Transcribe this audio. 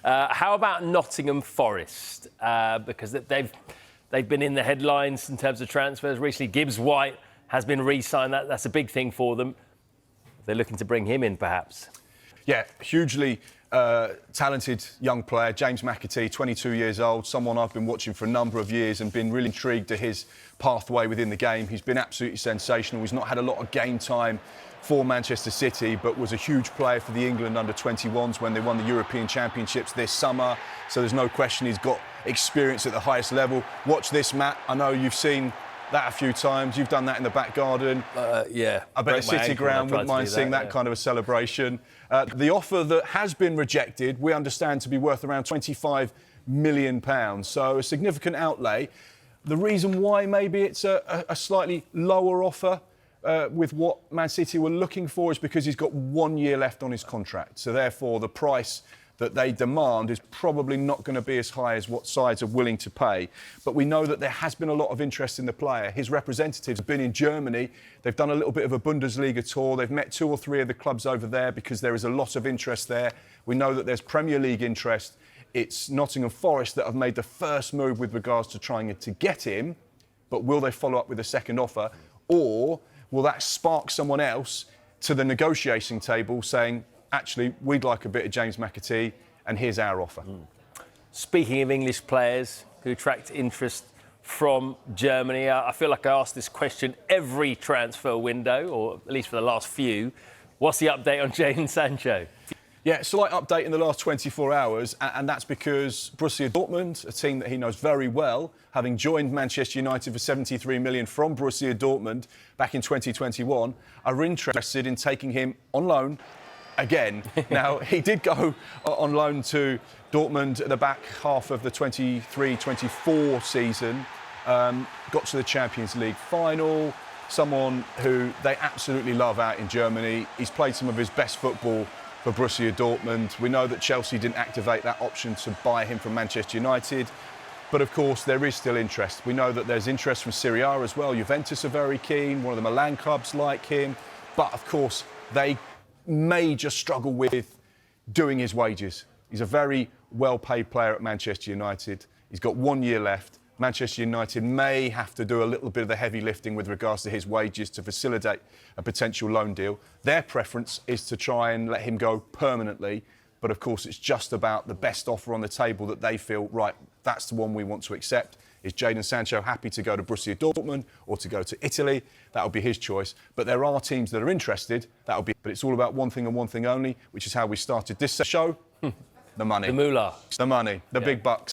How about Nottingham Forest? Because they've been in the headlines in terms of transfers recently. Gibbs White has been re-signed. That's a big thing for them. They're looking to bring him in, perhaps. Yeah, hugely talented young player, James McAtee, 22 years old, someone I've been watching for a number of years and been really intrigued to his pathway within the game. He's been absolutely sensational. He's not had a lot of game time for Manchester City, but was a huge player for the England under-21s when they won the European Championships this summer. So there's no question he's got experience at the highest level. Watch this, Matt. I know you've seen that a few times. You've done that in the back garden. Yeah. I bet a City ground wouldn't mind seeing that kind of a celebration. The offer that has been rejected, we understand to be worth around £25 million. So a significant outlay. The reason why maybe it's a slightly lower offer with what Man City were looking for is because he's got 1 year left on his contract. So therefore the price that they demand is probably not going to be as high as what sides are willing to pay. But we know that there has been a lot of interest in the player. His representatives have been in Germany. They've done a little bit of a Bundesliga tour. They've met 2 or 3 of the clubs over there because there is a lot of interest there. We know that there's Premier League interest. It's Nottingham Forest that have made the first move with regards to trying to get him. But will they follow up with a second offer? Or will that spark someone else to the negotiating table saying, actually, we'd like a bit of James McAtee, and here's our offer. Speaking of English players who attract interest from Germany, I feel like I ask this question every transfer window, or at least for the last few. What's the update on Jadon Sancho? Yeah, slight update in the last 24 hours, and that's because Borussia Dortmund, a team that he knows very well, having joined Manchester United for 73 million from Borussia Dortmund back in 2021, are interested in taking him on loan again. Now, he did go on loan to Dortmund at the back half of the 23-24 season, got to the Champions League final, someone who they absolutely love out in Germany. He's played some of his best football for Borussia Dortmund. We know that Chelsea didn't activate that option to buy him from Manchester United. But of course, there is still interest. We know that there's interest from Serie A as well. Juventus are very keen. One of the Milan clubs like him. But of course, they may just struggle with doing his wages. He's a very well-paid player at Manchester United. He's got 1 year left. Manchester United may have to do a little bit of the heavy lifting with regards to his wages to facilitate a potential loan deal. Their preference is to try and let him go permanently. But of course, it's just about the best offer on the table that they feel, right, that's the one we want to accept. Is Jadon Sancho happy to go to Borussia Dortmund or to go to Italy? That'll be his choice. But there are teams that are interested. But it's all about one thing and one thing only, which is how we started this show. The money. The moolah. The money. The big bucks.